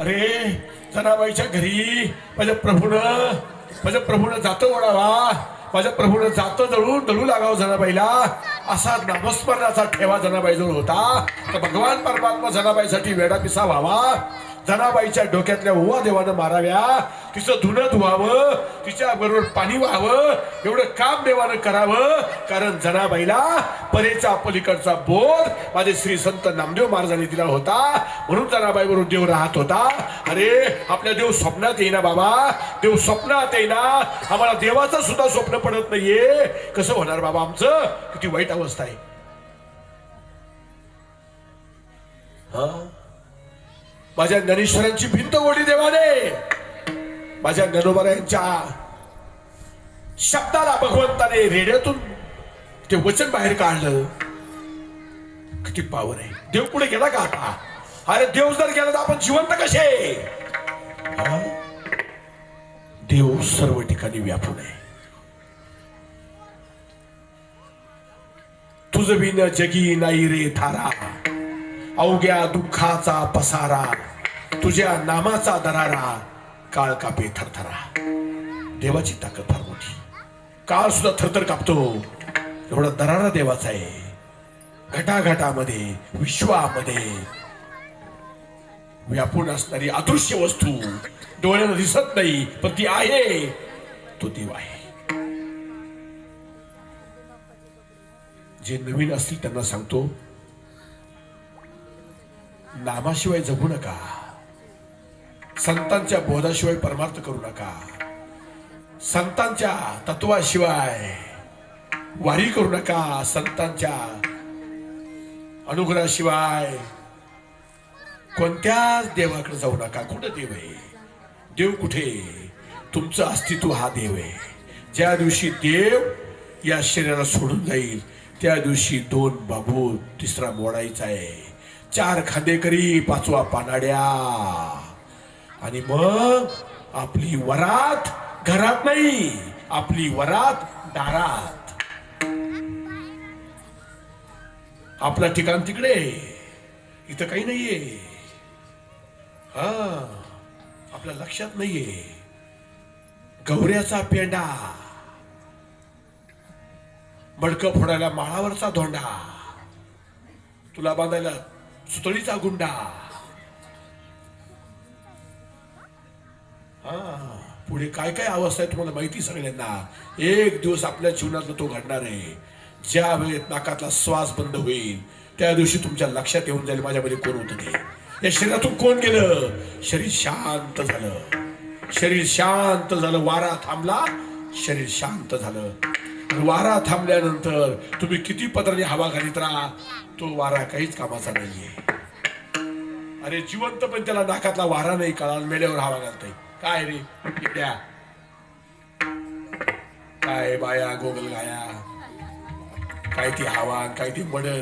अरे जनाबाईच्या घरी माझ्या प्रभूनं जातं ओढावा, माझ्या प्रभूनं जातं दळू लागावं जनाबाईला, असा नामस्मरणाचा ठेवा जनाबाईजवळ होता. तर भगवान परमात्मा जनाबाईसाठी वेडा पिसा व्हावा, जनाबाईच्या डोक्यातल्या ओवा देवानं माराव्या, तिचं धुणं धुवावं, तिच्या बरोबर पाणी व्हावं, एवढं काम देवानं करावं. कारण जनाबाईला परेच्या पलीकडचा बोध माझे श्री संत नामदेव महाराजांनी दिला होता, म्हणून जनाबाई बरोबर देव राहत होता. अरे आपल्या देव स्वप्नात येईना बाबा, देव स्वप्नात येईना, आम्हाला देवाचं सुद्धा स्वप्न पडत नाहीये. कसं होणार बाबा आमचं? किती वाईट अवस्था आहे. माझ्या ज्ञानेश्वरांची भिंत ओढली देवाने, माझ्या ज्ञानोबरायांच्या शब्दाला भगवंताने रेड्यातून ते वचन बाहेर काढलं. किती पावर आहे. देव पुढे गेला का आता? अरे देव जर गेला तर आपण जिवंत कसे? देव सर्व ठिकाणी व्यापून आहे. तुझ बिन जगी नाही रे थारा, अवघ्या दुःखाचा पसारा, तुझ्या नामाचा दरारा, काळ कापे थरथरा. देवाची ताकद फार मोठी. काळ सुद्धा थरथर कापतो, एवढा दरारा देवाचा आहे. घटाघटामध्ये विश्वामध्ये व्यापून असणारी अदृश्य वस्तू डोळ्यानं दिसत नाही, पण ती आहे, तो देव आहे. जे नवीन असतील त्यांना सांगतो, नामाशिवाय जगू नका, संतांच्या बोधाशिवाय परमार्थ करू नका, संतांच्या तत्वाशिवाय वारी करू नका, संतांच्या अनुग्रहाशिवाय कोणत्याच देवाकडे जाऊ नका. कुठं देव आहे? देव कुठे? तुमचं अस्तित्व हा देव आहे. ज्या दिवशी देव या शरीराला सोडून जाईल त्या दिवशी 2 बाबू, तिसरा मोडायचा आहे, 4 खांदेकरी, 5वा पानाड्या, आणि मग आपली वरात घरात नाही, आपली वरात दारात. आपला ठिकाण तिकडे, इथं काही नाहीये. आपल्या लक्षात नाहीये. गौऱ्याचा पेंडा, मडकं फोडायला माळावरचा धोंडा, तुला बांधायला सुतळीचा गुंडा. पुढे काय काय अवस्था आहे तुम्हाला माहिती सगळ्यांना. एक दिवस आपल्या जीवनात तो घडणार आहे. ज्या वेळेत नाकातला श्वास बंद होईल त्या दिवशी तुमच्या लक्षात येऊन जाईल माझ्यामध्ये कोण होतं ते. या शरीरातून कोण गेलं? शरीर शांत झालं, शरीर शांत झालं, वारा थांबला, शरीर शांत झालं. वारा थांबल्यानंतर तुम्ही किती पदराने हवा घालीत राहा, तो वारा काहीच कामाचा नाहीये. अरे जिवंत पण त्याला नाकातला वारा नाही कळाल, मेल्यावर हवा घालताय. काय रे त्या काय बाया गोगल गाया, काय ती हवा, काय ती मड.